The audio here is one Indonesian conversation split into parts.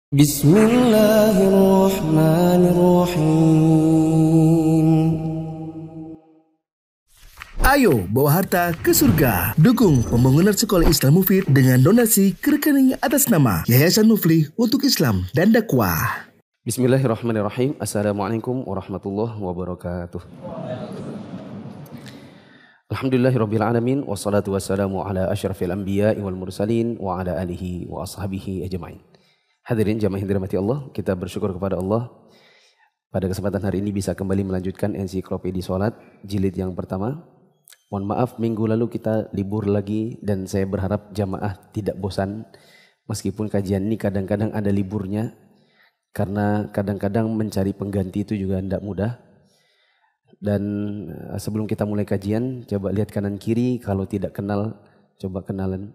Bismillahirrahmanirrahim. Ayo bawa harta ke surga. Dukung pembangunan sekolah Islam Mufid dengan donasi ke rekening atas nama Yayasan Muflih untuk Islam dan Dakwah. Bismillahirrahmanirrahim. Assalamualaikum warahmatullahi wabarakatuh. Alhamdulillahirabbil alamin wassalatu wassalamu ala asyrafil anbiya'i wal mursalin wa ala alihi wa ashabihi ajmain. Hadirin jamaah yang dirahmati Allah, kita bersyukur kepada Allah pada kesempatan hari ini bisa kembali melanjutkan ensiklopedi salat jilid yang pertama. Mohon maaf minggu lalu kita libur lagi dan saya berharap jamaah tidak bosan meskipun kajian ini kadang-kadang ada liburnya karena kadang-kadang mencari pengganti itu juga tidak mudah. Dan sebelum kita mulai kajian, coba lihat kanan kiri, kalau tidak kenal, coba kenalan.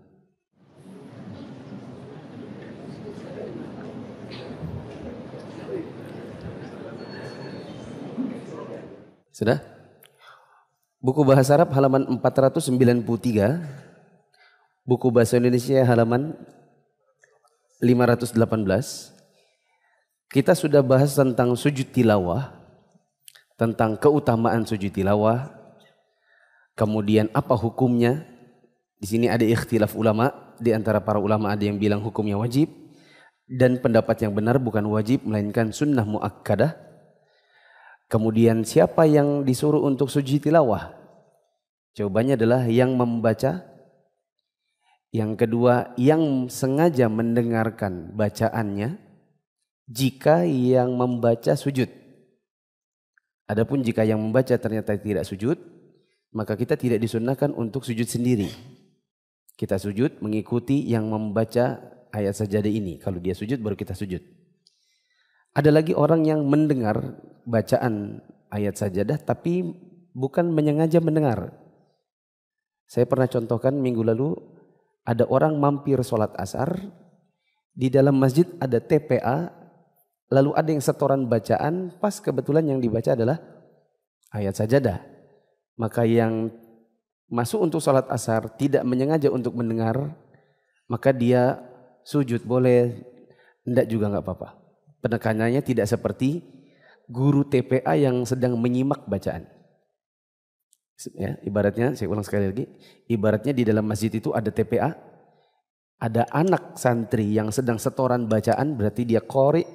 Sudah? Buku bahasa Arab halaman 493, buku bahasa Indonesia halaman 518. Kita sudah bahas tentang sujud tilawah, tentang keutamaan sujud tilawah, kemudian apa hukumnya. Di sini ada ikhtilaf ulama, di antara para ulama ada yang bilang hukumnya wajib dan pendapat yang benar bukan wajib melainkan sunnah muakkadah. Kemudian siapa yang disuruh untuk sujud tilawah? Jawabannya adalah yang membaca. Yang kedua, yang sengaja mendengarkan bacaannya jika yang membaca sujud. Adapun jika yang membaca ternyata tidak sujud, maka kita tidak disunnahkan untuk sujud sendiri. Kita sujud mengikuti yang membaca ayat sajadah ini. Kalau dia sujud baru kita sujud. Ada lagi orang yang mendengar bacaan ayat sajadah tapi bukan menyengaja mendengar. Saya pernah contohkan minggu lalu, ada orang mampir sholat asar, di dalam masjid ada TPA, lalu ada yang setoran bacaan, pas kebetulan yang dibaca adalah ayat sajadah. Maka yang masuk untuk sholat asar tidak menyengaja untuk mendengar, maka dia sujud boleh, enggak juga enggak apa-apa. Penekanannya tidak seperti guru TPA yang sedang menyimak bacaan. Ya, ibaratnya, saya ulang sekali lagi, ibaratnya di dalam masjid itu ada TPA, ada anak santri yang sedang setoran bacaan, berarti dia qori.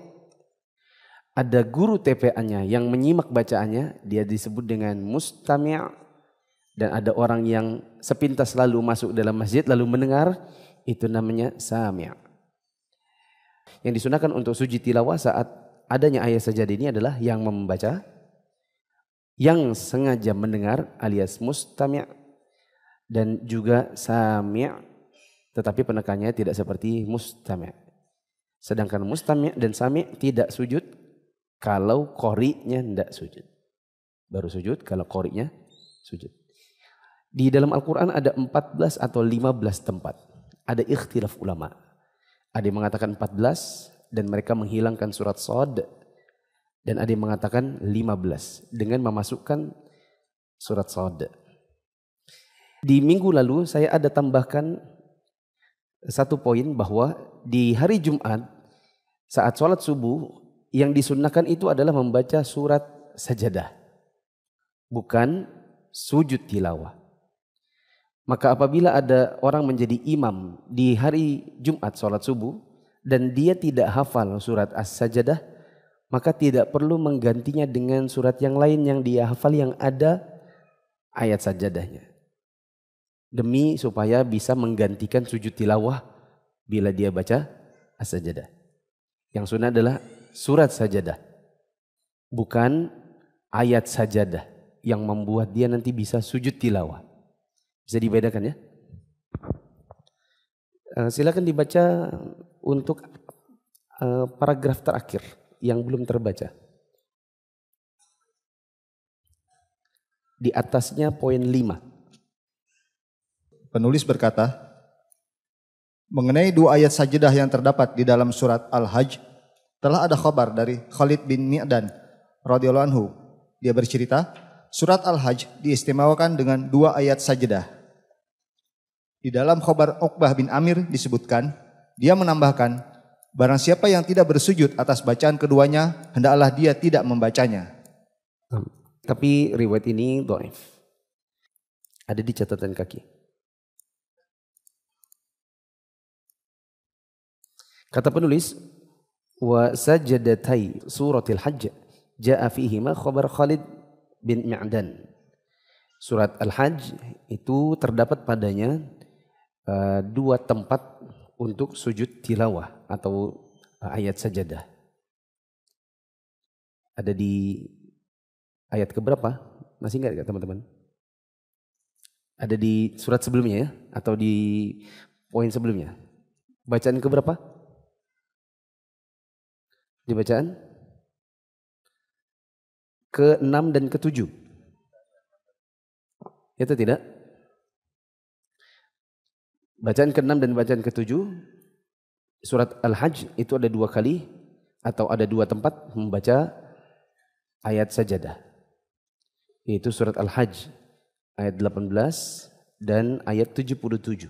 Ada guru TPA-nya yang menyimak bacaannya, dia disebut dengan mustami'. Dan ada orang yang sepintas lalu masuk dalam masjid lalu mendengar, itu namanya sami'. Yang disunahkan untuk sujud tilawah saat adanya ayat sajadah ini adalah yang membaca, yang sengaja mendengar alias mustami', dan juga sami', tetapi penekannya tidak seperti mustami'. Sedangkan mustami' dan sami' tidak sujud kalau qori'nya tidak sujud. Baru sujud kalau qori'nya sujud. Di dalam Al-Quran ada 14 atau 15 tempat. Ada ikhtilaf ulama. Ada yang mengatakan 14 dan mereka menghilangkan surat Shad. Dan ada yang mengatakan 15 dengan memasukkan surat Shad. Di minggu lalu saya ada tambahkan satu poin bahwa di hari Jumat saat sholat subuh yang disunnahkan itu adalah membaca surat sajadah, bukan sujud tilawah. Maka apabila ada orang menjadi imam di hari Jumat sholat subuh dan dia tidak hafal surat as-sajadah, maka tidak perlu menggantinya dengan surat yang lain yang dia hafal yang ada ayat sajadahnya. Demi supaya bisa menggantikan sujud tilawah bila dia baca as-sajadah. Yang sunnah adalah surat sajadah, bukan ayat sajadah yang membuat dia nanti bisa sujud tilawah. Bisa dibedakan ya? Silakan dibaca untuk paragraf terakhir yang belum terbaca. Di atasnya poin 5. Penulis berkata, mengenai dua ayat sajadah yang terdapat di dalam surat Al-Hajj, telah ada khabar dari Khalid bin Mi'dan radhiyallahu anhu. Dia bercerita, surat Al-Hajj diistimewakan dengan dua ayat sajadah. Di dalam khabar Uqbah bin Amir disebutkan, dia menambahkan, Barang siapa yang tidak bersujud atas bacaan keduanya, hendaklah dia tidak membacanya. Tapi riwayat ini dhaif. Ada di catatan kaki. Kata penulis, wa sajadatai suratil hajj jaa fihima khabar Khalid bin Mi'dan. Surat Al-Hajj itu terdapat padanya dua tempat untuk sujud tilawah atau ayat sajadah. Ada di ayat keberapa? Masih ingat gak teman-teman? Ada di surat sebelumnya ya? Atau di poin sebelumnya? Bacaan keberapa? Di bacaan ke-6 dan ke-7. Itu tidak? Bacaan ke-6 dan bacaan ke-7 surat Al-Hajj itu ada dua kali atau ada dua tempat membaca ayat sajadah. Yaitu surat Al-Hajj ayat 18 dan ayat 77.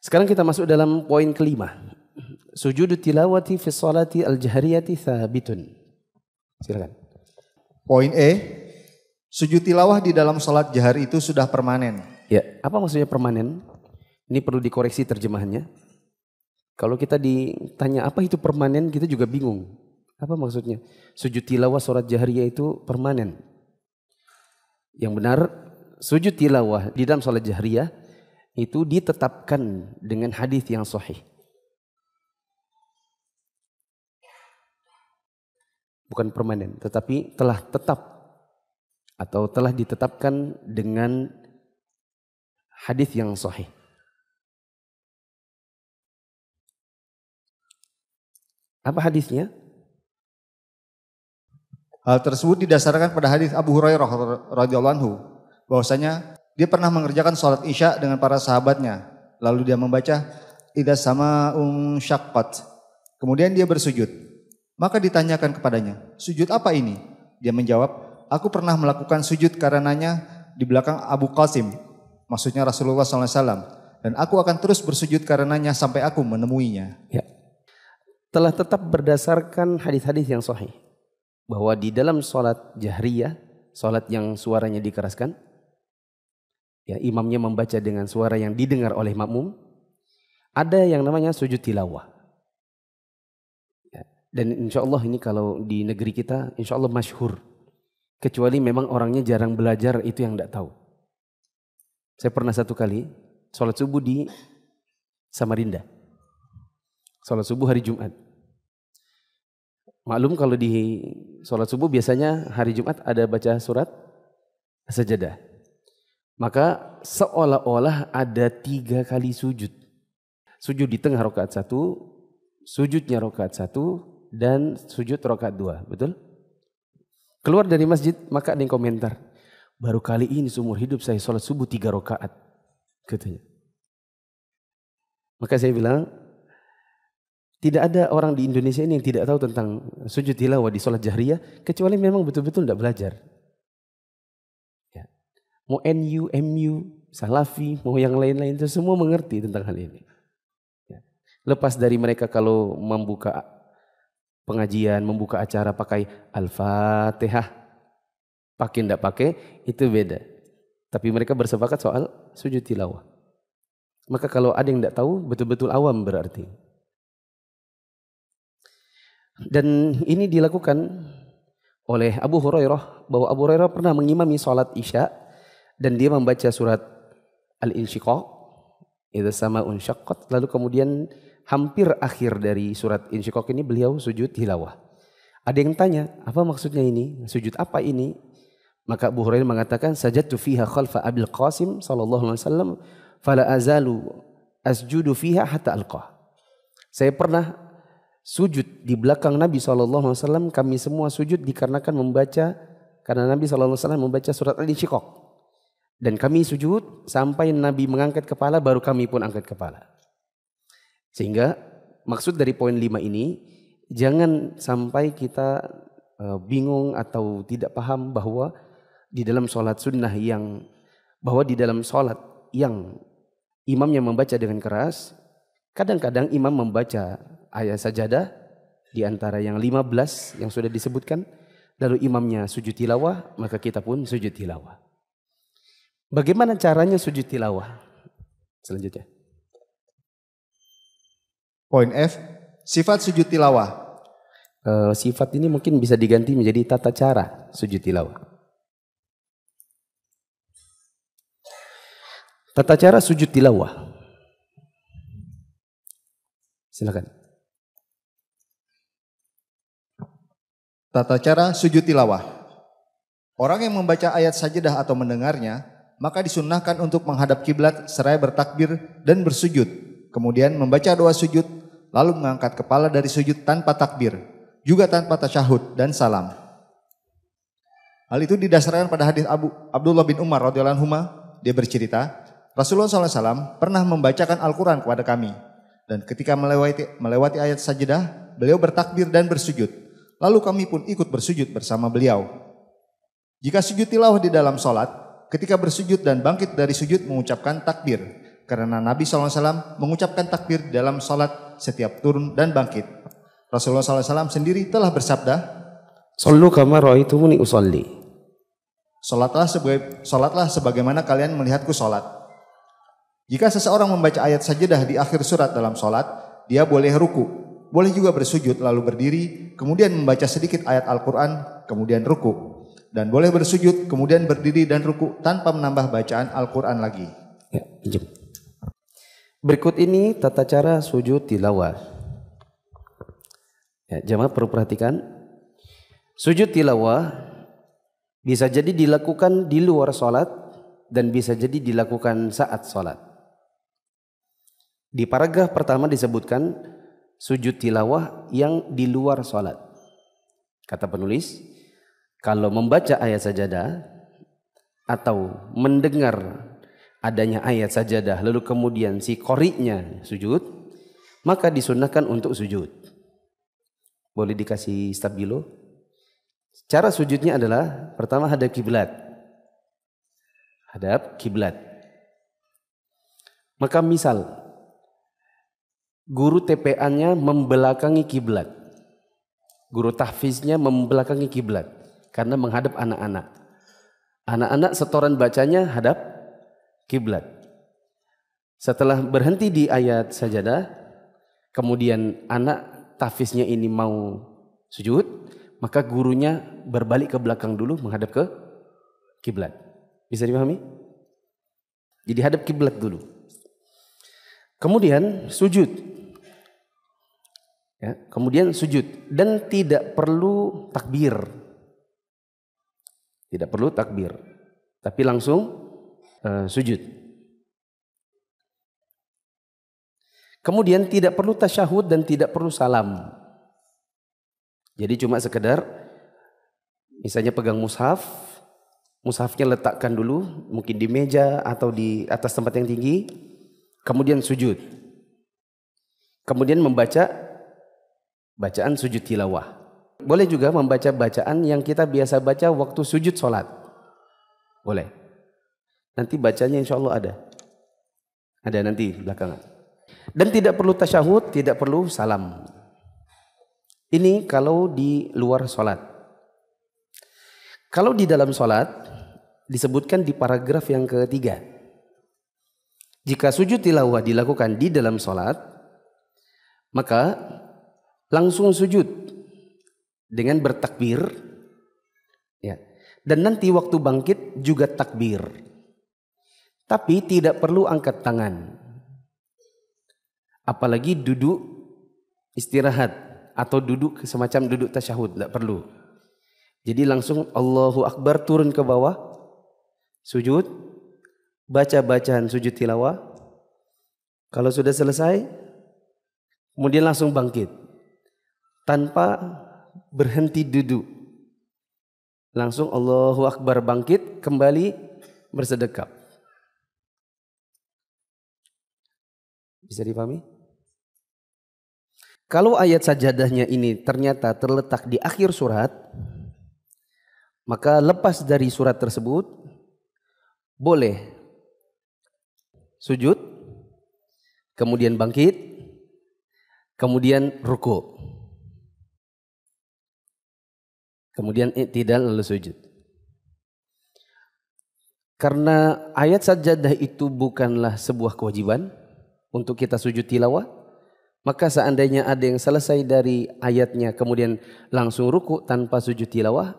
Sekarang kita masuk dalam poin kelima. Sujud tilawati fi salati al-jahriyati thabitun. Silakan. Poin E, sujud tilawah di dalam salat jahar itu sudah permanen. Ya, apa maksudnya permanen? Ini perlu dikoreksi terjemahannya. Kalau kita ditanya apa itu permanen, kita juga bingung. Apa maksudnya? Sujud tilawah salat jahriyah itu permanen. Yang benar, sujud tilawah di dalam salat jahriyah itu ditetapkan dengan hadis yang sahih. Bukan permanen, tetapi telah tetap atau telah ditetapkan dengan hadis yang sahih. Apa hadisnya? Hal tersebut didasarkan pada hadis Abu Hurairah radhiyallahu anhu, bahwasanya dia pernah mengerjakan salat Isya dengan para sahabatnya, lalu dia membaca idza sama'un syaqqat. Kemudian dia bersujud. Maka ditanyakan kepadanya, sujud apa ini? Dia menjawab, aku pernah melakukan sujud karenanya di belakang Abu Qasim, maksudnya Rasulullah SAW. Dan aku akan terus bersujud karenanya sampai aku menemuinya. Ya. Telah tetap berdasarkan hadis-hadis yang sahih. Bahwa di dalam sholat jahriyah, sholat yang suaranya dikeraskan, ya, imamnya membaca dengan suara yang didengar oleh makmum, ada yang namanya sujud tilawah. Dan insya Allah ini kalau di negeri kita insya Allah masyhur. Kecuali memang orangnya jarang belajar, itu yang tidak tahu. Saya pernah satu kali sholat subuh di Samarinda. Sholat subuh hari Jumat. Maklum kalau di sholat subuh biasanya hari Jumat ada baca surat sajadah. Maka seolah-olah ada 3 kali sujud. Sujud di tengah rakaat 1, sujudnya rakaat 1, dan sujud rakaat 2, betul? Keluar dari masjid, maka ada yang komentar, baru kali ini seumur hidup saya sholat subuh 3 rakaat, katanya. Maka saya bilang, tidak ada orang di Indonesia ini yang tidak tahu tentang sujud tilawah di sholat jahriyah, kecuali memang betul-betul tidak belajar. Ya. Mau NU, MU, Salafi, mau yang lain-lain itu semua mengerti tentang hal ini. Ya. Lepas dari mereka kalau membuka pengajian, membuka acara pakai Al-Fatihah, pakai tidak pakai, itu beda. Tapi mereka bersepakat soal sujud tilawah. Maka kalau ada yang tidak tahu, betul-betul awam berarti. Dan ini dilakukan oleh Abu Hurairah, bahwa Abu Hurairah pernah mengimami sholat Isya, dan dia membaca surat Al-Insyiqaq, idza sama'un syaqqat, lalu kemudian hampir akhir dari surat Insyiqaq ini beliau sujud tilawah. Ada yang tanya, apa maksudnya ini? Sujud apa ini? Maka Abu Hurairah mengatakan, sajadtu fiha khalfa Abil Qasim sallallahu alaihi wasallam fala azalu asjudu fiha hatta alqah. Saya pernah sujud di belakang Nabi sallallahu alaihi wasallam, kami semua sujud dikarenakan membaca, karena Nabi sallallahu alaihi wasallam membaca surat Al-Insyiqaq. Dan kami sujud sampai Nabi mengangkat kepala, baru kami pun angkat kepala. Sehingga maksud dari poin 5 ini, jangan sampai kita bingung atau tidak paham bahwa di dalam sholat sunnah bahwa di dalam sholat yang imamnya membaca dengan keras, Kadang-kadang imam membaca ayat sajadah di antara yang 15 yang sudah disebutkan, lalu imamnya sujud tilawah, maka kita pun sujud tilawah. Bagaimana caranya sujud tilawah? Selanjutnya. Poin F, sifat sujud tilawah. Sifat ini mungkin bisa diganti menjadi tata cara sujud tilawah. Tata cara sujud tilawah. Silakan. Tata cara sujud tilawah. Orang yang membaca ayat sajadah atau mendengarnya, maka disunnahkan untuk menghadap kiblat seraya bertakbir dan bersujud. Kemudian membaca doa sujud, lalu mengangkat kepala dari sujud tanpa takbir, juga tanpa tasyahud dan salam. Hal itu didasarkan pada hadis Abdullah bin Umar radhiyallahu anhu. Dia bercerita, Rasulullah SAW pernah membacakan Al-Quran kepada kami. Dan ketika melewati ayat sajadah, beliau bertakbir dan bersujud. Lalu kami pun ikut bersujud bersama beliau. Jika sujud tilawah di dalam sholat, ketika bersujud dan bangkit dari sujud mengucapkan takbir. Karena Nabi SAW mengucapkan takbir dalam sholat setiap turun dan bangkit. Rasulullah SAW sendiri telah bersabda, Sallu kama ra'aitumuni usalli. Salatlah sebagaimana kalian melihatku salat. Jika seseorang membaca ayat sajadah di akhir surat dalam salat, dia boleh ruku, boleh juga bersujud lalu berdiri, kemudian membaca sedikit ayat Al-Quran, kemudian ruku. Dan boleh bersujud, kemudian berdiri dan ruku tanpa menambah bacaan Al-Quran lagi. Ya, pinjam. Berikut ini tata cara sujud tilawah. Ya, jamaah perlu perhatikan, sujud tilawah bisa jadi dilakukan di luar sholat dan bisa jadi dilakukan saat sholat. Di paragraf pertama disebutkan sujud tilawah yang di luar sholat. Kata penulis, kalau membaca ayat sajadah atau mendengar adanya ayat sajadah lalu kemudian si qori'nya sujud, maka disunnahkan untuk sujud. Boleh dikasih stabilo? Cara sujudnya adalah pertama hadap kiblat. Hadap kiblat. Maka misal guru TPA-nya membelakangi kiblat. Guru tahfiznya membelakangi kiblat karena menghadap anak-anak. Anak-anak setoran bacanya hadap kiblat. Setelah berhenti di ayat sajadah, kemudian anak tahfiznya ini mau sujud, maka gurunya berbalik ke belakang dulu menghadap ke kiblat. Bisa dipahami? Jadi hadap kiblat dulu. Kemudian sujud. Ya, kemudian sujud dan tidak perlu takbir. Tidak perlu takbir. Tapi langsung sujud. Kemudian tidak perlu tasyahud dan tidak perlu salam. Jadi cuma sekedar misalnya pegang mushaf, mushafnya letakkan dulu mungkin di meja atau di atas tempat yang tinggi, kemudian sujud. Kemudian membaca bacaan sujud tilawah. Boleh juga membaca bacaan yang kita biasa baca waktu sujud sholat. Boleh. Nanti bacanya insya Allah ada. Ada nanti belakangan. Dan tidak perlu tasyahud, tidak perlu salam. Ini kalau di luar sholat. Kalau di dalam sholat, disebutkan di paragraf yang ketiga. Jika sujud tilawah dilakukan di dalam sholat, maka langsung sujud dengan bertakbir. Ya. Dan nanti waktu bangkit juga takbir. Tapi tidak perlu angkat tangan. Apalagi duduk istirahat atau duduk semacam duduk tasyahud, tidak perlu. Jadi langsung Allahu Akbar turun ke bawah, sujud, baca bacaan sujud tilawah. Kalau sudah selesai, kemudian langsung bangkit tanpa berhenti duduk. Langsung Allahu Akbar bangkit, kembali bersedekap. Bisa dipahami? Kalau ayat sajadahnya ini ternyata terletak di akhir surat, maka lepas dari surat tersebut, boleh sujud, kemudian bangkit, kemudian ruku, kemudian i'tidal lalu sujud. Karena ayat sajadah itu bukanlah sebuah kewajiban untuk kita sujud tilawah, maka seandainya ada yang selesai dari ayatnya kemudian langsung ruku tanpa sujud tilawah,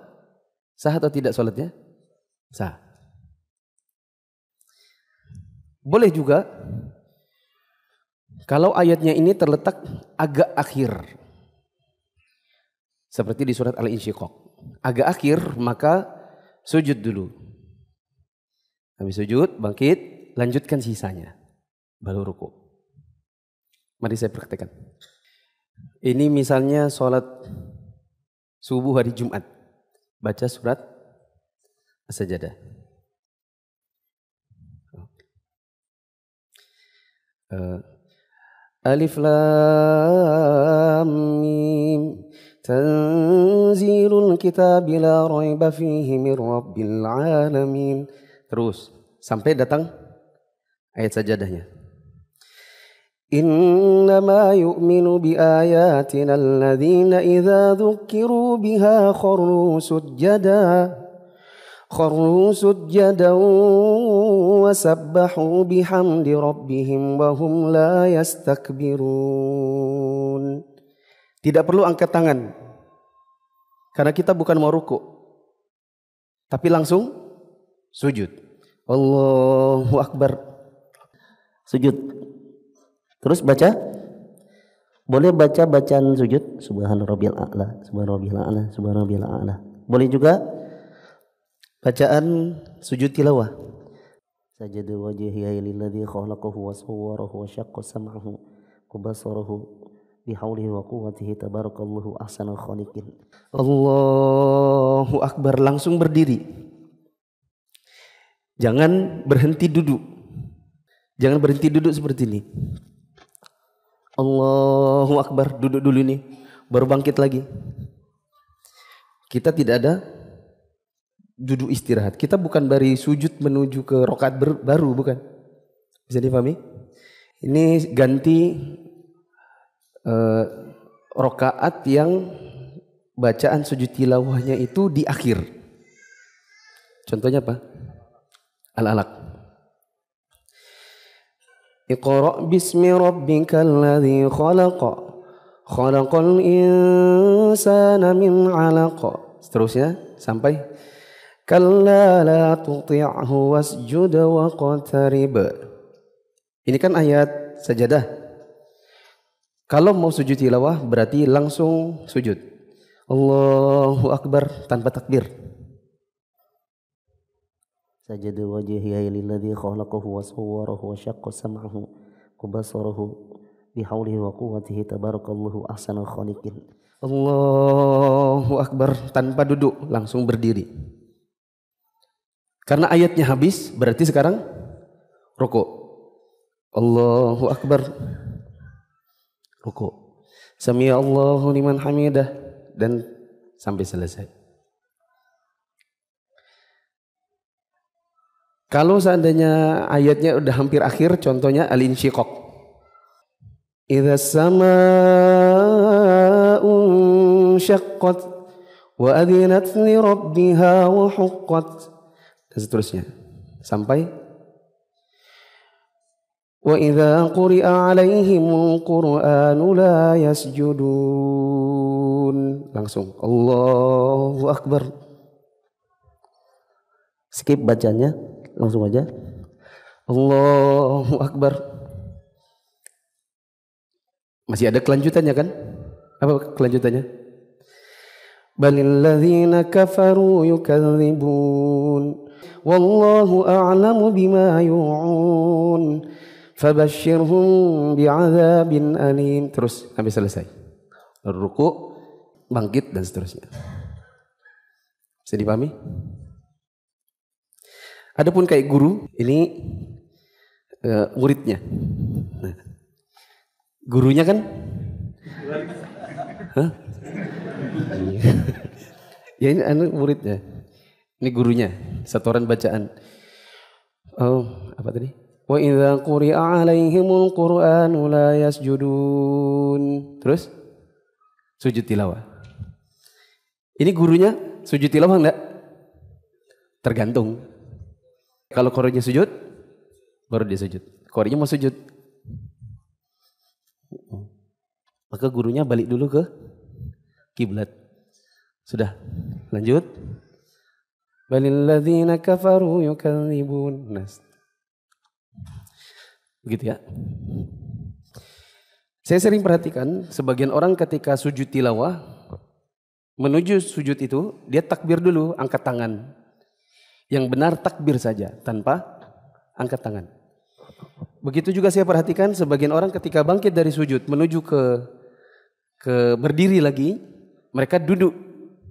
sah atau tidak sholatnya? Sah. Boleh juga kalau ayatnya ini terletak agak akhir, seperti di surat Al-Insyiqaq, agak akhir, maka sujud dulu. Habis sujud, bangkit, lanjutkan sisanya, baru ruku. Mari saya praktekkan. Ini misalnya sholat subuh hari Jumat, baca surat As-Sajadah. Alif Lam Mim Tanzilul Kitabi la raiba fihi mir Rabbil Alamin. Terus sampai datang ayat sajadahnya. Innama yu'minu bi ayatina alladhina idza dzukiru biha kharru sujjada wa sabbahu bihamdi rabbihim wa hum la yastakbirun. Tidak perlu angkat tangan, karena kita bukan mau ruku, tapi langsung sujud. Allahu Akbar. Sujud. Terus baca. Boleh baca bacaan sujud. Subhana rabbiyal a'la, subhana rabbiyal a'la, subhana rabbiyal a'la. Boleh juga bacaan sujud tilawah. Sajada wajhiya lilladzi khalaqahu wa sawwarahu wa syaqqa sam'ahu wa basarahu bihaulihi wa quwwatihi tabarakallahu ahsanul khaliqin. Allahu Akbar. Langsung berdiri. Jangan berhenti duduk. Jangan berhenti duduk seperti ini. Allahu Akbar. Duduk dulu nih, baru bangkit lagi. Kita tidak ada duduk istirahat. Kita bukan dari sujud menuju ke rakaat baru, bukan. Bisa dipahami? Ini ganti rakaat yang bacaan sujud tilawahnya itu di akhir. Contohnya apa? Al-Alaq. Iqra' bismi rabbikal ladzi khalaq. Khalaqal insana min 'alaq. Seterusnya sampai kalla la tuti'hu wasjud waqtarib. Ini kan ayat sajadah. Kalau mau sujud tilawah berarti langsung sujud. Allahu Akbar tanpa takbir. Sajada wajhiya lilladzi khalaqahu wa sawwarahu wa syaqqa sam'ahu wa basarahu bihaulihi wa quwwatihi tabarakallahu ahsanul khaliqin. Allahu Akbar tanpa duduk, langsung berdiri. Karena ayatnya habis, berarti sekarang rukuk. Allahu Akbar. Rukuk. Sami Allahu liman hamidah, dan sampai selesai. Kalau seandainya ayatnya udah hampir akhir, contohnya Al-Insyiqaq. Idza samaa'u syaqqat wa adzinat li rabbiha wa huqqat. Dan seterusnya sampai wa idza quri'a 'alaihimul qur'anu la yasjudun. Langsung Allahu Akbar. Skip bacanya, langsung aja. Allahu Akbar. Masih ada kelanjutannya kan? Apa kelanjutannya? Balil ladzina kafaru yukadzibun wallahu a'lamu bima yu'un fabashshirhum bi'adzabin alim. Terus sampai selesai. Lalu ruku, bangkit dan seterusnya. Bisa dipahami? Adapun kayak guru, ini muridnya. Nah, gurunya kan? Hah? Ya ini muridnya. Ini gurunya, setoran bacaan. Oh, apa tadi? Wa idza quri'a 'alaihimul Qur'anu la yasjudun. Terus sujud tilawah. Ini gurunya sujud tilawah enggak? Tergantung. Kalau qorinya sujud, baru dia sujud. Qorinya mau sujud, maka gurunya balik dulu ke kiblat. Sudah, lanjut. Balil ladzina kafaru yukadzibun. Begitu ya. Saya sering perhatikan sebagian orang ketika sujud tilawah, menuju sujud itu, dia takbir dulu, angkat tangan. Yang benar takbir saja, tanpa angkat tangan. Begitu juga saya perhatikan sebagian orang ketika bangkit dari sujud, menuju ke berdiri lagi, mereka duduk,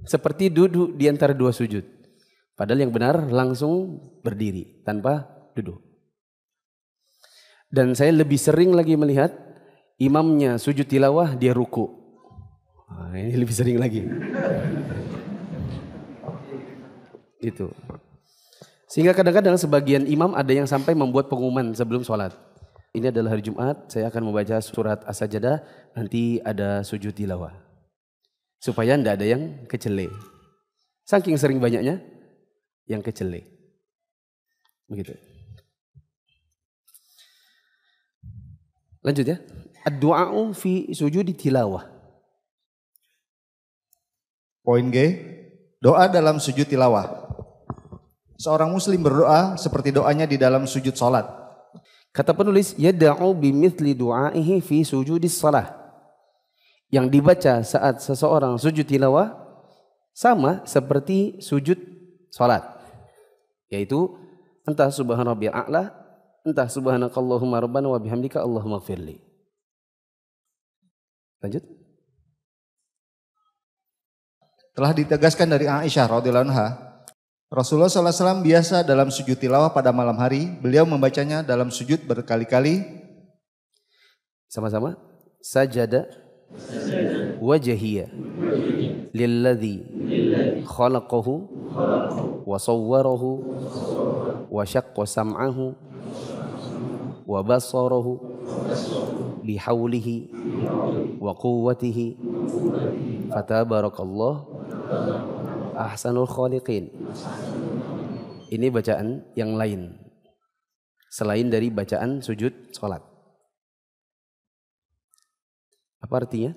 seperti duduk di antara dua sujud. Padahal yang benar langsung berdiri, tanpa duduk. Dan saya lebih sering lagi melihat, imamnya sujud tilawah, dia ruku. Nah, ini lebih sering lagi. Gitu. Sehingga kadang-kadang sebagian imam ada yang sampai membuat pengumuman sebelum sholat. Ini adalah hari Jumat, saya akan membaca surat As-Sajdah, nanti ada sujud tilawah. Supaya tidak ada yang kecele. Saking sering banyaknya yang kecele. Begitu. Lanjut ya. Ad-du'a'u fi sujudi tilawah. Poin G, doa dalam sujud tilawah. Seorang muslim berdoa seperti doanya di dalam sujud salat. Kata penulis, yad'u bimithli du'aihi fi sujudis salah. Yang dibaca saat seseorang sujud tilawah sama seperti sujud salat. Yaitu entah subhana rabbiyal a'la, entah subhanakallahumma rabbana wa bihamdika Allahumma ighfirli. Lanjut. Telah ditegaskan dari Aisyah radhiyallahu anha, Rasulullah SAW biasa dalam sujud tilawah pada malam hari, beliau membacanya dalam sujud berkali-kali. Sama-sama. Sajada wajhiya lilladzi khalaqahu wa sawwarahu wa syaqqa sam'ahu wa basarahu bihaulihi wa quwwatihi fatabarakallah ahsanul khaliqin. Ini bacaan yang lain selain dari bacaan sujud salat. Apa artinya?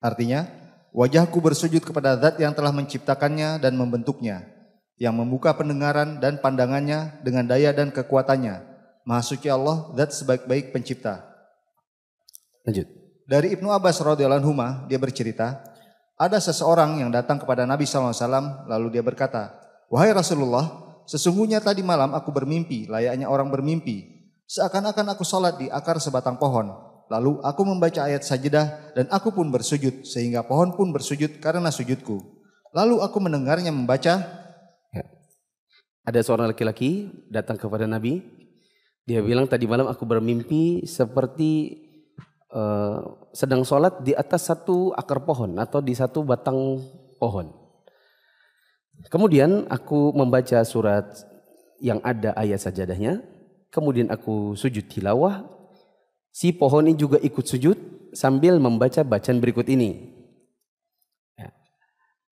Artinya, wajahku bersujud kepada Zat yang telah menciptakannya dan membentuknya, yang membuka pendengaran dan pandangannya dengan daya dan kekuatannya. Maha suci Allah, Zat sebaik-baik pencipta. Lanjut. Dari Ibnu Abbas radhiyallahu anhu, dia bercerita, ada seseorang yang datang kepada Nabi SAW, lalu dia berkata, wahai Rasulullah, sesungguhnya tadi malam aku bermimpi, layaknya orang bermimpi. Seakan-akan aku sholat di akar sebatang pohon. Lalu aku membaca ayat sajdah dan aku pun bersujud, sehingga pohon pun bersujud karena sujudku. Lalu aku mendengarnya membaca. Ya. Ada seorang laki-laki datang kepada Nabi. Dia bilang tadi malam aku bermimpi seperti sedang sholat di atas satu akar pohon atau di satu batang pohon. Kemudian aku membaca surat yang ada ayat sajadahnya. Kemudian aku sujud tilawah. Si pohon ini juga ikut sujud sambil membaca bacaan berikut ini. Ya.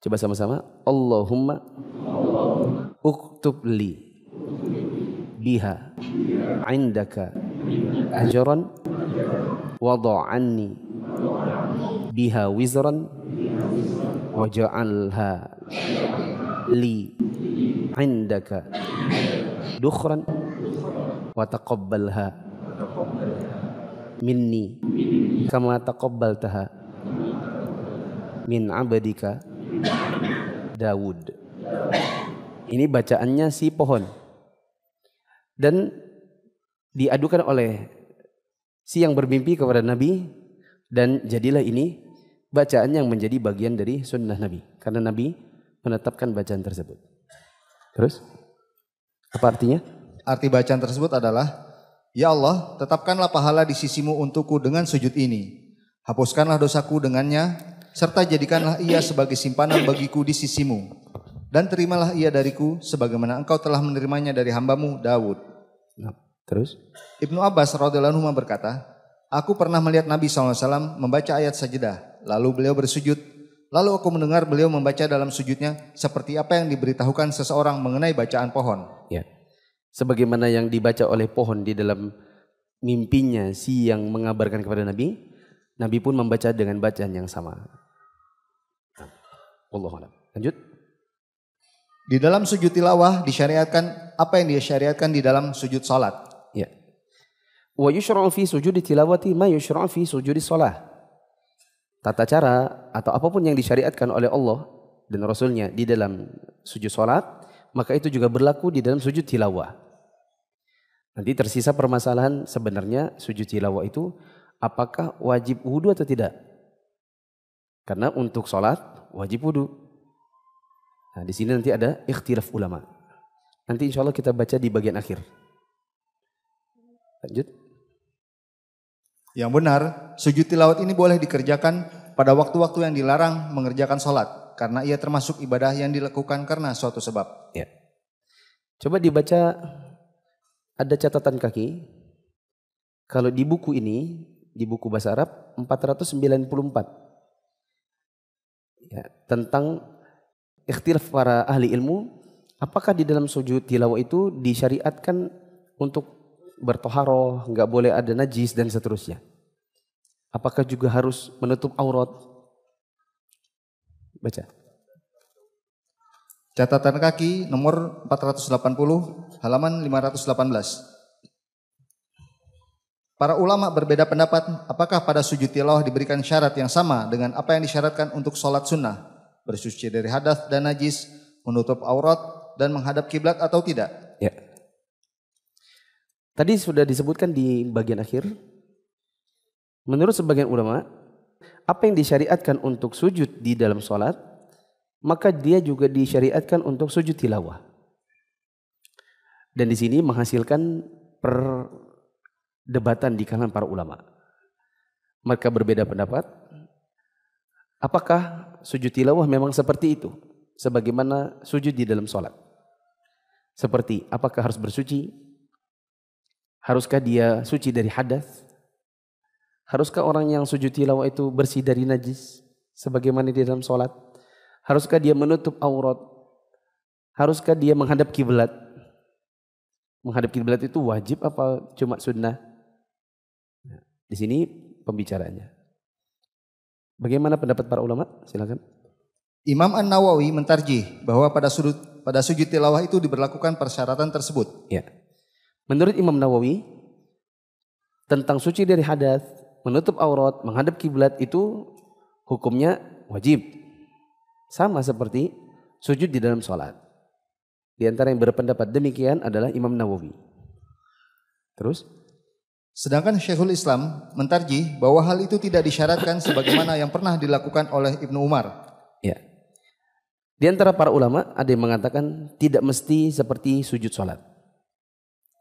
Coba sama-sama. Allahumma uktub li biha indaka ajran wada'anni biha wizran waja'alha li indaka dukhran wa taqabbalha minni kama taqabbaltaha min abadika Daud. Ini bacaannya si pohon. Dan diadukan oleh si yang bermimpi kepada Nabi, dan jadilah ini bacaan yang menjadi bagian dari sunnah Nabi. Karena Nabi menetapkan bacaan tersebut. Terus, apa artinya? Arti bacaan tersebut adalah, ya Allah, tetapkanlah pahala di sisimu untukku dengan sujud ini. Hapuskanlah dosaku dengannya, serta jadikanlah ia sebagai simpanan bagiku di sisimu. Dan terimalah ia dariku, sebagaimana engkau telah menerimanya dari hambamu Daud. Nah, Terus? Ibnu Abbas radhiyallahu anhu berkata, aku pernah melihat Nabi SAW membaca ayat sajadah, lalu beliau bersujud, lalu aku mendengar beliau membaca dalam sujudnya seperti apa yang diberitahukan seseorang mengenai bacaan pohon. Ya. Sebagaimana yang dibaca oleh pohon di dalam mimpinya si yang mengabarkan kepada Nabi, Nabi pun membaca dengan bacaan yang sama. Wallahu a'lam. Lanjut. Di dalam sujud tilawah disyariatkan apa yang disyariatkan di dalam sujud salat. Ya. Wa yushra'u fi sujudi tilawati ma yushra'u fi sujudi shalah. Tata cara atau apapun yang disyariatkan oleh Allah dan Rasulnya di dalam sujud salat, maka itu juga berlaku di dalam sujud tilawah. Nanti tersisa permasalahan sebenarnya sujud tilawah itu apakah wajib wudu atau tidak? Karena untuk salat wajib wudu. Nah, di sini nanti ada ikhtilaf ulama. Nanti insya Allah kita baca di bagian akhir. Lanjut. Yang benar, sujud tilawat ini boleh dikerjakan pada waktu-waktu yang dilarang mengerjakan sholat. Karena ia termasuk ibadah yang dilakukan karena suatu sebab. Ya. Coba dibaca, ada catatan kaki. Kalau di buku ini, di buku bahasa Arab, 494. Ya, tentang ikhtilaf para ahli ilmu, apakah di dalam sujud tilawah itu disyariatkan untuk bertoharoh, nggak boleh ada najis dan seterusnya. Apakah juga harus menutup aurat? Baca. Catatan kaki nomor 480, halaman 518. Para ulama berbeda pendapat apakah pada sujud tilawah diberikan syarat yang sama dengan apa yang disyaratkan untuk sholat sunnah. Bersuci dari hadas dan najis, menutup aurat, dan menghadap kiblat atau tidak? Ya. Tadi sudah disebutkan di bagian akhir. Menurut sebagian ulama, apa yang disyariatkan untuk sujud di dalam sholat, maka dia juga disyariatkan untuk sujud tilawah. Dan di sini menghasilkan perdebatan di kalangan para ulama. Mereka berbeda pendapat. Apakah sujud tilawah memang seperti itu? Sebagaimana sujud di dalam sholat. Seperti apakah harus bersuci? Haruskah dia suci dari hadas? Haruskah orang yang sujud tilawah itu bersih dari najis? Sebagaimana di dalam sholat? Haruskah dia menutup aurat? Haruskah dia menghadap kiblat? Menghadap kiblat itu wajib apa cuma sunnah? Nah, di sini pembicaraannya. Bagaimana pendapat para ulama? Silakan. Imam An-Nawawi mentarjih bahwa pada sujud tilawah itu diberlakukan persyaratan tersebut. Ya. Menurut Imam Nawawi, tentang suci dari hadas, menutup aurat, menghadap kiblat itu hukumnya wajib. Sama seperti sujud di dalam sholat. Di antara yang berpendapat demikian adalah Imam Nawawi. Terus? Sedangkan Syekhul Islam mentarjih bahwa hal itu tidak disyaratkan sebagaimana yang pernah dilakukan oleh Ibnu Umar. Ya. Di antara para ulama ada yang mengatakan tidak mesti seperti sujud sholat.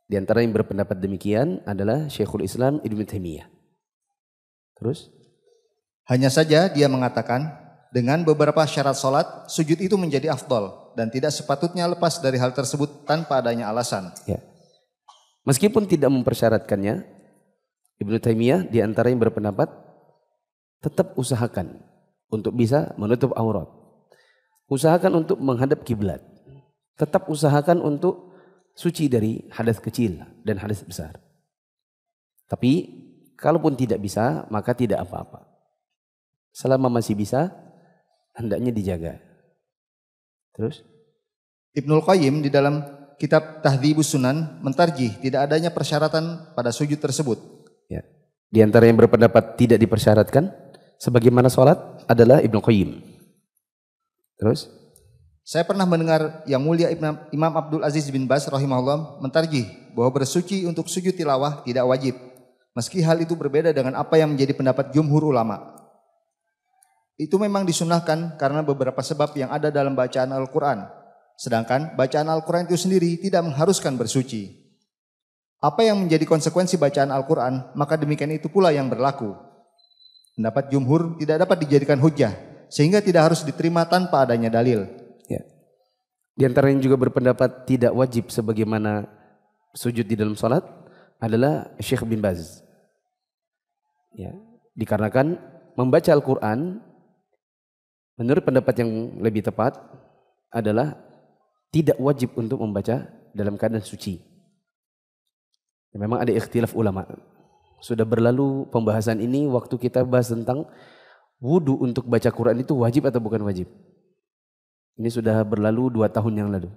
Di antara yang berpendapat demikian adalah Syekhul Islam Ibnu Taimiyah. Terus? Hanya saja dia mengatakan dengan beberapa syarat sholat, sujud itu menjadi afdol dan tidak sepatutnya lepas dari hal tersebut tanpa adanya alasan. Ya. Meskipun tidak mempersyaratkannya, Ibnu Taimiyah di antara yang berpendapat tetap usahakan untuk bisa menutup aurat. Usahakan untuk menghadap kiblat. Tetap usahakan untuk suci dari hadas kecil dan hadas besar. Tapi kalaupun tidak bisa, maka tidak apa-apa. Selama masih bisa, hendaknya dijaga. Terus? Ibnul Qayyim di dalam kitab Tahdhibus Sunan mentarjih tidak adanya persyaratan pada sujud tersebut. Ya. Di antara yang berpendapat tidak dipersyaratkan sebagaimana sholat adalah Ibnu Qayyim. Terus? Saya pernah mendengar yang mulia Imam Abdul Aziz bin Baz rahimahullah mentarjih bahwa bersuci untuk sujud tilawah tidak wajib. Meski hal itu berbeda dengan apa yang menjadi pendapat jumhur ulama. Itu memang disunahkan karena beberapa sebab yang ada dalam bacaan Al-Quran. Sedangkan bacaan Al-Quran itu sendiri tidak mengharuskan bersuci. Apa yang menjadi konsekuensi bacaan Al-Quran, maka demikian itu pula yang berlaku. Pendapat jumhur tidak dapat dijadikan hujjah, sehingga tidak harus diterima tanpa adanya dalil. Ya. Di antara yang juga berpendapat tidak wajib sebagaimana sujud di dalam salat adalah Syekh bin Baz. Ya, dikarenakan membaca Al-Quran menurut pendapat yang lebih tepat adalah tidak wajib untuk membaca dalam keadaan suci. Ya, memang ada ikhtilaf ulama. Sudah berlalu pembahasan ini waktu kita bahas tentang wudu untuk baca Quran itu wajib atau bukan wajib. Ini sudah berlalu 2 tahun yang lalu.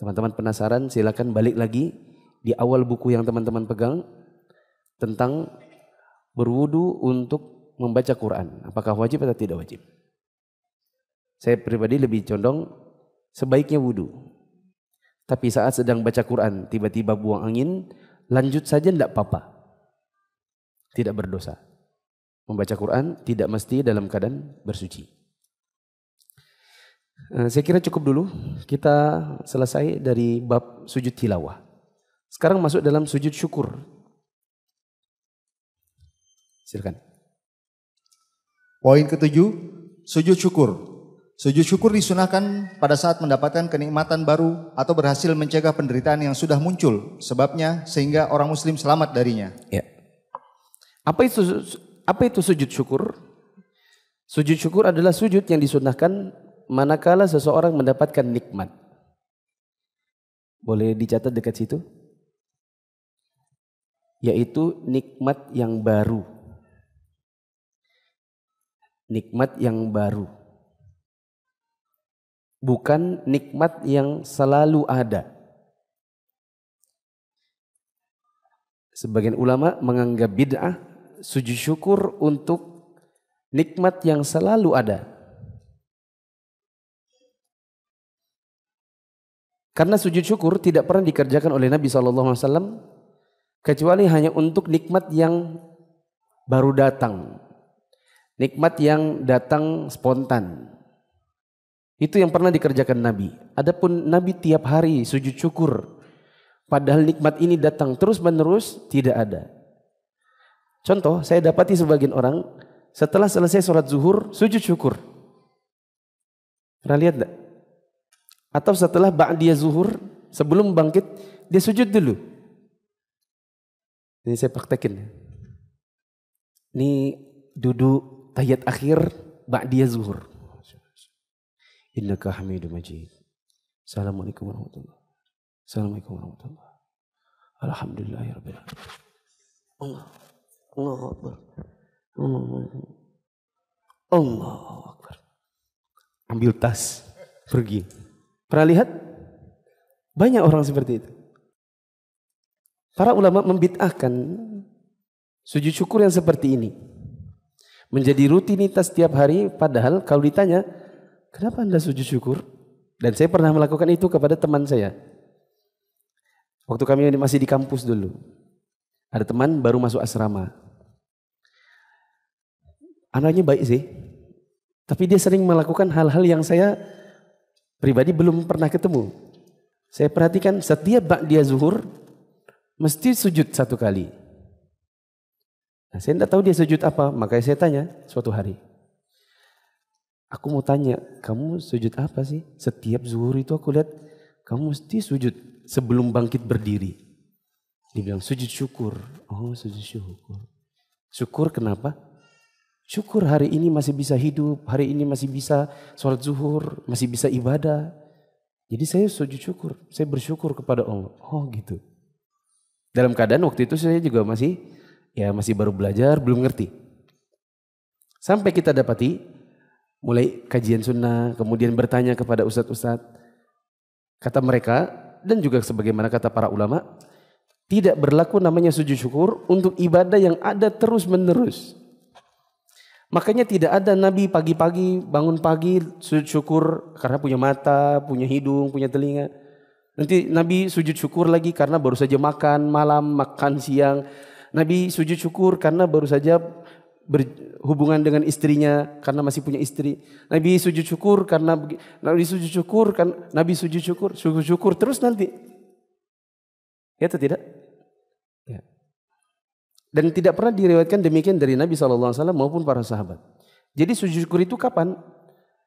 Teman-teman penasaran, silakan balik lagi di awal buku yang teman-teman pegang tentang berwudu untuk membaca Quran. Apakah wajib atau tidak wajib? Saya pribadi lebih condong sebaiknya wudu. Tapi saat sedang baca Quran tiba-tiba buang angin, lanjut saja tidak apa-apa. Tidak berdosa. Membaca Quran tidak mesti dalam keadaan bersuci. Saya kira cukup dulu. Kita selesai dari bab sujud tilawah. Sekarang masuk dalam sujud syukur. Silakan. Poin ke-7, sujud syukur. Sujud syukur disunahkan pada saat mendapatkan kenikmatan baru atau berhasil mencegah penderitaan yang sudah muncul sebabnya sehingga orang muslim selamat darinya. Ya. Apa itu sujud syukur? Sujud syukur adalah sujud yang disunahkan manakala seseorang mendapatkan nikmat. Boleh dicatat dekat situ? Yaitu nikmat yang baru. Nikmat yang baru. Bukan nikmat yang selalu ada. Sebagian ulama menganggap bid'ah sujud syukur untuk nikmat yang selalu ada. Karena sujud syukur tidak pernah dikerjakan oleh Nabi SAW kecuali hanya untuk nikmat yang baru datang. Nikmat yang datang spontan. Itu yang pernah dikerjakan Nabi. Adapun Nabi tiap hari sujud syukur. Padahal nikmat ini datang terus menerus, tidak ada. Contoh, saya dapati sebagian orang setelah selesai sholat zuhur sujud syukur. Pernah lihat enggak? Atau setelah ba'diyah zuhur, sebelum bangkit, dia sujud dulu. Ini saya praktekin. Ini duduk tahiyat akhir ba'diyah zuhur. Innaka hamidum majid. Assalamualaikum warahmatullahi wabarakatuh. Assalamualaikum warahmatullahi wabarakatuh. Alhamdulillahirabbil alamin. Allahu akbar. Allahu akbar. Ambil tas, pergi. Pernah lihat? Banyak orang seperti itu. Para ulama membid'ahkan sujud syukur yang seperti ini. Menjadi rutinitas setiap hari, padahal kalau ditanya, kenapa Anda sujud syukur? Dan saya pernah melakukan itu kepada teman saya. Waktu kami masih di kampus dulu. Ada teman baru masuk asrama. Anaknya baik sih. Tapi dia sering melakukan hal-hal yang saya pribadi belum pernah ketemu. Saya perhatikan setiap ba'diyah zuhur mesti sujud 1 kali. Nah, saya tidak tahu dia sujud apa, makanya saya tanya suatu hari. Aku mau tanya, kamu sujud apa sih? Setiap zuhur itu aku lihat kamu mesti sujud sebelum bangkit berdiri. Dia bilang sujud syukur. Oh, sujud syukur. Syukur kenapa? Syukur hari ini masih bisa hidup, hari ini masih bisa sholat zuhur, masih bisa ibadah. Jadi saya sujud syukur, saya bersyukur kepada Allah. Oh gitu. Dalam keadaan waktu itu saya juga masih baru belajar, belum ngerti. Sampai kita dapati, mulai kajian sunnah, kemudian bertanya kepada ustadz-ustadz. Kata mereka, dan juga sebagaimana kata para ulama, tidak berlaku namanya sujud syukur untuk ibadah yang ada terus menerus. Makanya tidak ada Nabi pagi-pagi bangun pagi sujud syukur karena punya mata, punya hidung, punya telinga. Nanti Nabi sujud syukur lagi karena baru saja makan malam, makan siang. Nabi sujud syukur karena baru saja berhubungan dengan istrinya karena masih punya istri. Nabi sujud syukur karena Nabi sujud syukur terus nanti. Ya atau tidak? Ya. Dan tidak pernah diriwayatkan demikian dari Nabi SAW maupun para sahabat. Jadi sujud syukur itu kapan?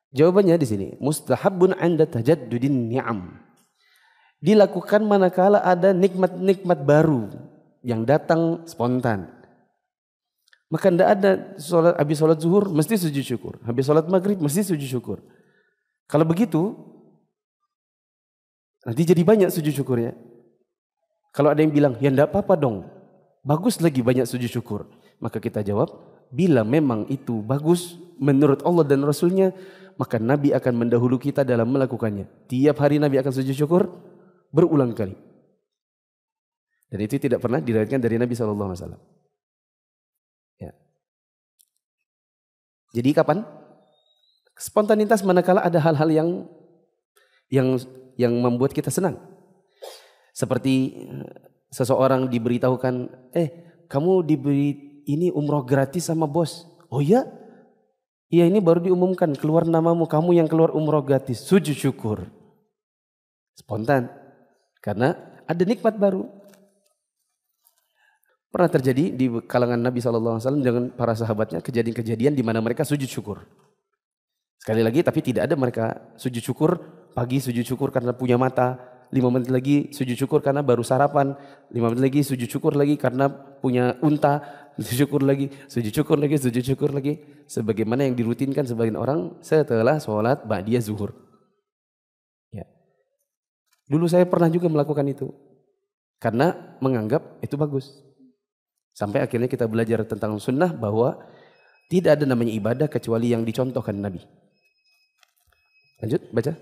Jawabannya di sini. Mustahabun 'inda tajaddudin ni'am. dilakukan manakala ada nikmat-nikmat baru yang datang spontan. Maka tidak ada habis sholat zuhur mesti sujud syukur, habis sholat maghrib mesti sujud syukur. Kalau begitu nanti jadi banyak sujud syukurnya. Kalau ada yang bilang, ya tidak apa-apa dong, bagus lagi banyak sujud syukur. Maka kita jawab, bila memang itu bagus menurut Allah dan Rasulnya, maka Nabi akan mendahulu kita dalam melakukannya. Tiap hari Nabi akan sujud syukur berulang kali. Dan itu tidak pernah diriwayatkan dari Nabi SAW. Ya. Jadi kapan? Spontanitas manakala ada hal-hal yang membuat kita senang. Seperti seseorang diberitahukan, kamu diberi ini umroh gratis sama bos. Oh ya? Iya, ini baru diumumkan, keluar namamu, kamu yang keluar umroh gratis. Sujud syukur. Spontan. Karena ada nikmat baru. Pernah terjadi di kalangan Nabi SAW dengan para sahabatnya kejadian-kejadian di mana mereka sujud syukur. Sekali lagi, tapi tidak ada mereka sujud syukur, pagi sujud syukur karena punya mata, 5 menit lagi sujud syukur karena baru sarapan, 5 menit lagi sujud syukur lagi karena punya unta, sujud syukur lagi, sujud syukur lagi, sujud syukur lagi. Sebagaimana yang dirutinkan sebagian orang setelah sholat ba'diyah zuhur. Ya. Dulu saya pernah juga melakukan itu. Karena menganggap itu bagus. Sampai akhirnya kita belajar tentang sunnah bahwa tidak ada namanya ibadah kecuali yang dicontohkan Nabi. Lanjut, baca.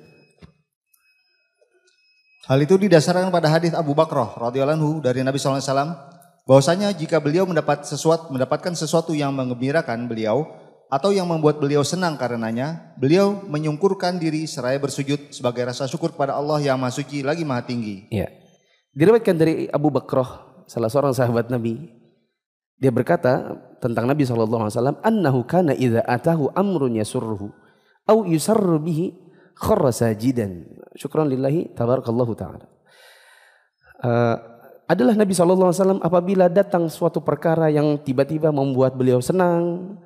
Hal itu didasarkan pada hadis Abu Bakrah radhiyallahu anhu dari Nabi SAW, bahwasanya jika beliau mendapatkan sesuatu yang menggembirakan beliau atau yang membuat beliau senang karenanya, beliau menyungkurkan diri seraya bersujud sebagai rasa syukur kepada Allah yang Maha Suci lagi Maha Tinggi. Ya. Diriwayatkan dari Abu Bakrah, salah seorang sahabat Nabi, dia berkata tentang Nabi SAW, annahu kana idza atahu amrun yasurruhu au yusarru bihi kharra sajidan. Syukran lillahi tabarakallahu ta'ala. Adalah Nabi SAW apabila datang suatu perkara yang tiba-tiba membuat beliau senang,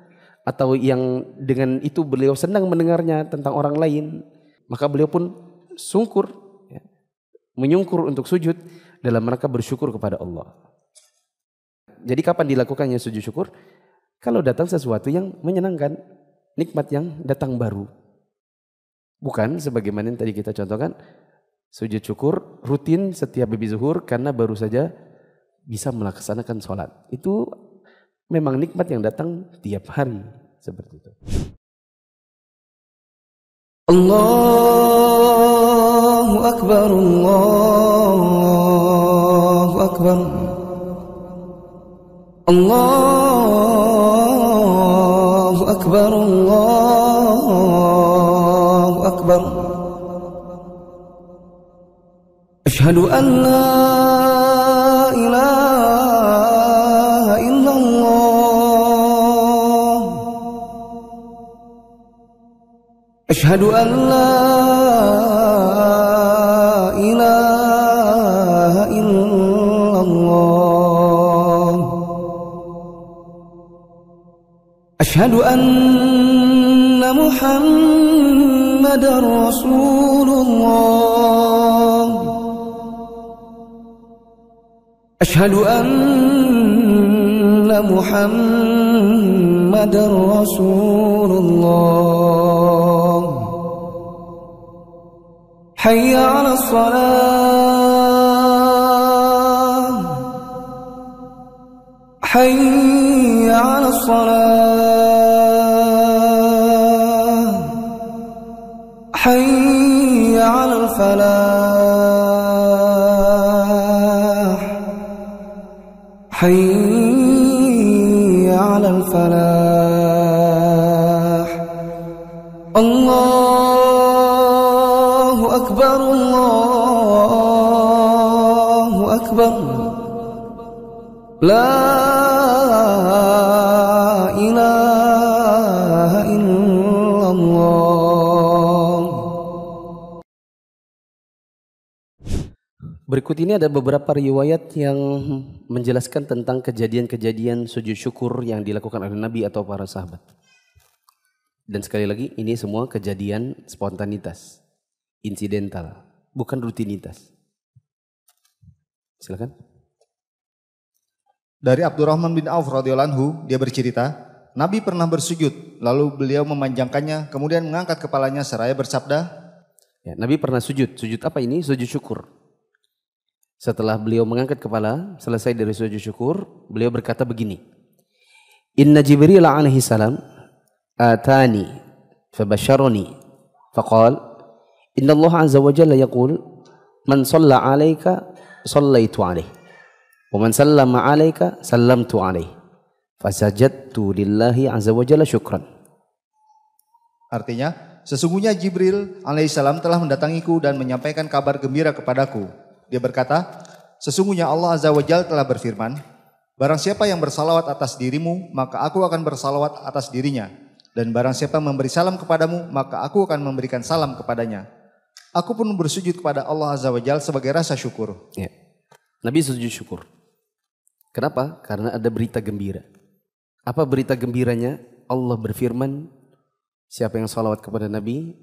atau yang dengan itu beliau senang mendengarnya tentang orang lain, maka beliau pun sungkur, ya, menyungkur untuk sujud dalam rangka bersyukur kepada Allah. Jadi kapan dilakukannya sujud syukur? Kalau datang sesuatu yang menyenangkan, nikmat yang datang baru. Bukan sebagaimana yang tadi kita contohkan, sujud syukur rutin setiap habis zuhur karena baru saja bisa melaksanakan sholat. Itu memang nikmat yang datang tiap hari seperti itu. Allahu Akbar, Allahu Akbar, Allahu Akbar, Allahu Akbar. Asyhadu an la ilaha illallah. Asyhadu an la ilaha illallah. Asyhadu anna Muhammadar Rasulullah. Asyhadu anna Muhammadar Rasulullah. Hayya 'alas salah. Hayya 'alas salah. Hayya 'alal falah. Hayya 'alal falah. Allahu Akbar, Allahu Akbar. La ilaha illallah. Berikut ini ada beberapa riwayat yang menjelaskan tentang kejadian-kejadian sujud syukur yang dilakukan oleh Nabi atau para sahabat. Dan sekali lagi ini semua kejadian spontanitas, insidental, bukan rutinitas. Silakan. Dari Abdurrahman bin Auf radhiyallahu anhu, dia bercerita, Nabi pernah bersujud, lalu beliau memanjangkannya, kemudian mengangkat kepalanya seraya bersabda, Ya, Nabi pernah sujud. Sujud apa ini? Sujud syukur. Setelah beliau mengangkat kepala, selesai dari sujud syukur, beliau berkata begini. Inna Jibril alaihi salam atani fabasharani faqal inna Allah azza wa jalla yaqul man shalla alayka shallaitu alayhi wa man sallama alayka sallamtu alayhi fasajadtu lillahi azza wa jalla syukran. Artinya, sesungguhnya Jibril alaihissalam telah mendatangiku dan menyampaikan kabar gembira kepadaku. Dia berkata, sesungguhnya Allah azza wa jalla telah berfirman, barang siapa yang bersalawat atas dirimu, maka aku akan bersalawat atas dirinya. Dan barang siapa memberi salam kepadamu, maka aku akan memberikan salam kepadanya. Aku pun bersujud kepada Allah azza wa jalla sebagai rasa syukur. Ya. Nabi sujud syukur. Kenapa? Karena ada berita gembira. Apa berita gembiranya? Allah berfirman, siapa yang salawat kepada Nabi,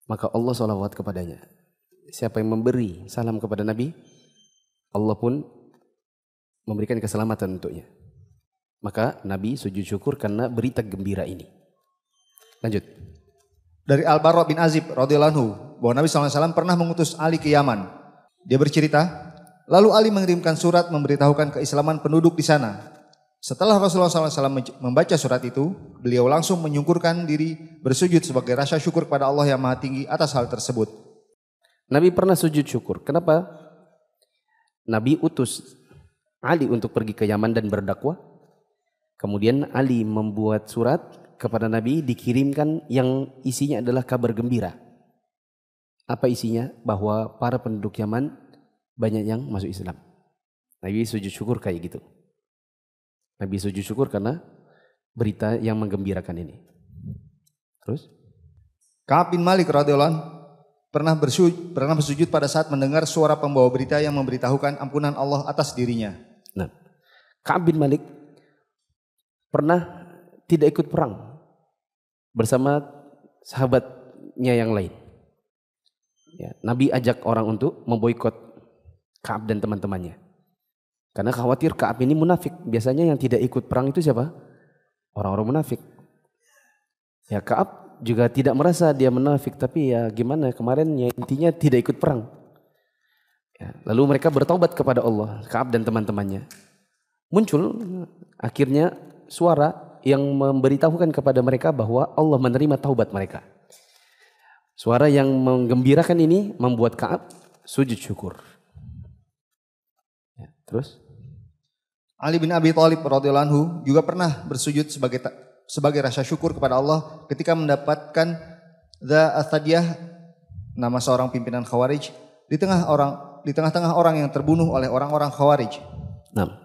maka Allah salawat kepadanya. Siapa yang memberi salam kepada Nabi, Allah pun memberikan keselamatan untuknya. Maka Nabi sujud syukur karena berita gembira ini. Lanjut. Dari Al-Bara bin Azib radhiyallahu anhu, bahwa Nabi SAW pernah mengutus Ali ke Yaman. Dia bercerita, lalu Ali mengirimkan surat memberitahukan keislaman penduduk di sana. Setelah Rasulullah SAW membaca surat itu, beliau langsung menyungkurkan diri bersujud sebagai rasa syukur kepada Allah yang Maha Tinggi atas hal tersebut. Nabi pernah sujud syukur. Kenapa? Nabi utus Ali untuk pergi ke Yaman dan berdakwah. Kemudian Ali membuat surat kepada Nabi, dikirimkan yang isinya adalah kabar gembira. Apa isinya? Bahwa para penduduk Yaman banyak yang masuk Islam. Nabi sujud syukur kayak gitu. Nabi sujud syukur karena berita yang menggembirakan ini. Terus? Ka'ab bin Malik radhiyallahu anhu pernah bersujud pada saat mendengar suara pembawa berita yang memberitahukan ampunan Allah atas dirinya. Nah, Ka'ab bin Malik pernah tidak ikut perang bersama sahabatnya yang lain. Ya, Nabi ajak orang untuk memboikot Ka'ab dan teman-temannya. Karena khawatir Ka'ab ini munafik. Biasanya yang tidak ikut perang itu siapa? Orang-orang munafik. Ya, Ka'ab juga tidak merasa dia munafik, tapi ya gimana, kemarin ya intinya tidak ikut perang. Ya, lalu mereka bertaubat kepada Allah, Ka'ab dan teman-temannya. Muncul akhirnya suara yang memberitahukan kepada mereka bahwa Allah menerima taubat mereka. Suara yang menggembirakan ini membuat Ka'ab sujud syukur. Ya, terus? Ali bin Abi Thalib radhiyallahu anhu juga pernah bersujud sebagai rasa syukur kepada Allah ketika mendapatkan Athadiyah, nama seorang pimpinan Khawarij, di tengah-tengah orang yang terbunuh oleh orang-orang Khawarij. Nah,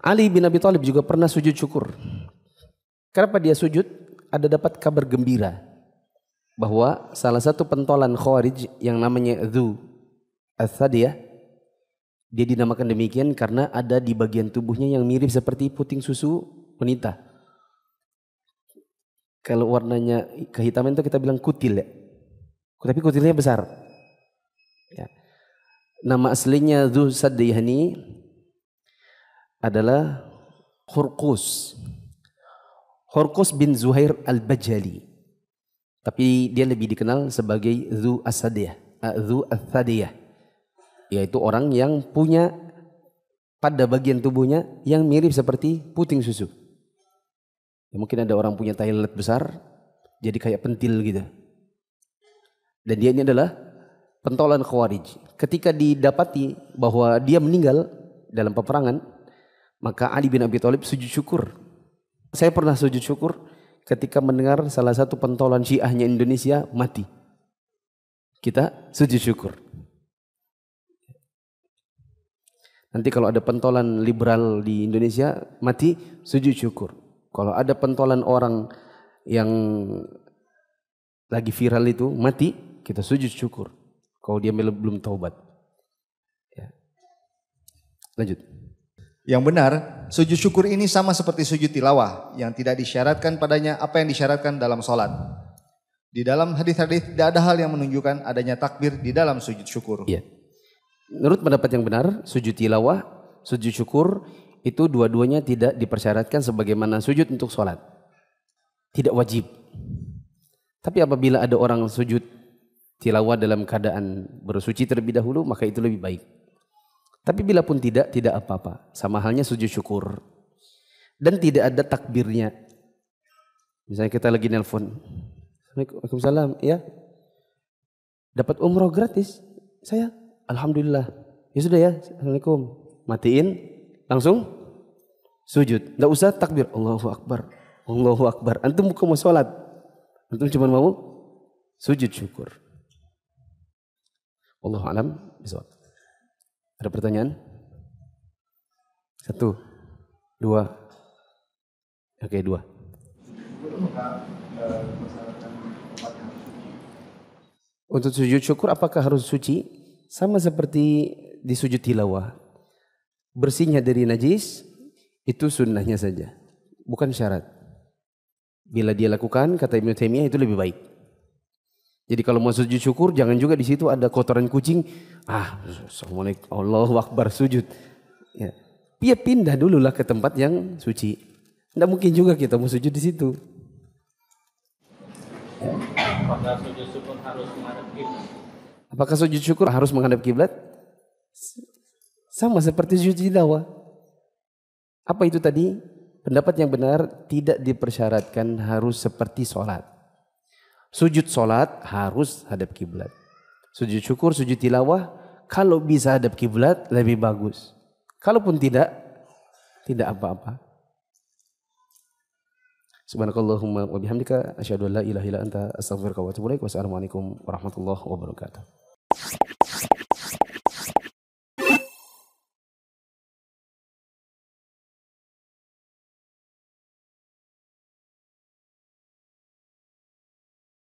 Ali bin Abi Thalib juga pernah sujud syukur. Kenapa dia sujud? Ada dapat kabar gembira bahwa salah satu pentolan Khawarij yang namanya Athadiyah, dia dinamakan demikian karena ada di bagian tubuhnya yang mirip seperti puting susu wanita. Kalau warnanya kehitaman itu kita bilang kutil ya. Tapi kutilnya besar. Ya. Nama aslinya Dzu Sadiyah ini adalah Hurqus. Hurqus bin Zuhair al-Bajali. Tapi dia lebih dikenal sebagai Dzu Athadiyah. Yaitu orang yang punya pada bagian tubuhnya yang mirip seperti puting susu. Ya, mungkin ada orang punya toilet besar, jadi kayak pentil gitu. Dan dia ini adalah pentolan Khawarij. Ketika didapati bahwa dia meninggal dalam peperangan, maka Ali bin Abi Thalib sujud syukur. Saya pernah sujud syukur ketika mendengar salah satu pentolan Syiahnya Indonesia mati. Kita sujud syukur. Nanti kalau ada pentolan liberal di Indonesia mati, sujud syukur. Kalau ada pentolan orang yang lagi viral itu mati, kita sujud syukur. Kalau dia belum taubat. Ya. Lanjut. Yang benar, sujud syukur ini sama seperti sujud tilawah yang tidak disyaratkan padanya apa yang disyaratkan dalam sholat. Di dalam hadis-hadis tidak ada hal yang menunjukkan adanya takbir di dalam sujud syukur. Iya. Menurut pendapat yang benar, sujud tilawah, sujud syukur itu dua-duanya tidak dipersyaratkan sebagaimana sujud untuk sholat. Tidak wajib. Tapi apabila ada orang sujud tilawah dalam keadaan bersuci terlebih dahulu, maka itu lebih baik. Tapi bila pun tidak apa-apa. Sama halnya sujud syukur. Dan tidak ada takbirnya. Misalnya kita lagi nelpon. Waalaikumsalam, ya. Dapat umroh gratis. Saya, alhamdulillah. Ya sudah ya, assalamualaikum. Matiin, langsung sujud. Tidak usah takbir. Allahu Akbar. Allahu Akbar. Antum bukan mau sholat. Antum cuma mau sujud syukur. Wallahu a'lam bishawab. Ada pertanyaan? 1, 2. Oke, 2. Untuk sujud syukur apakah harus suci? Sama seperti di sujud tilawah. Bersihnya dari najis itu sunnahnya saja, bukan syarat. Bila dia lakukan, kata Ibnu Taimiyah, itu lebih baik. Jadi kalau mau sujud syukur, jangan juga di situ ada kotoran kucing. Assalamualaikum, Allahu Akbar, sujud. Ya. Dia pindah dululah ke tempat yang suci. Tidak mungkin juga kita mau sujud di situ. Apakah sujud syukur harus menghadap kiblat? Apakah sujud syukur harus menghadap kiblat? Sama seperti sujud tilawah. Apa itu tadi? Pendapat yang benar tidak dipersyaratkan harus seperti sholat. Sujud sholat harus hadap kiblat. Sujud syukur, sujud tilawah, kalau bisa hadap kiblat lebih bagus. Kalaupun tidak apa-apa. Subhanakallahumma wa bihamdika asyhadu an la ilaha illa anta astaghfiruka wa atubu ilaik. Wassalamualaikum warahmatullahi wabarakatuh.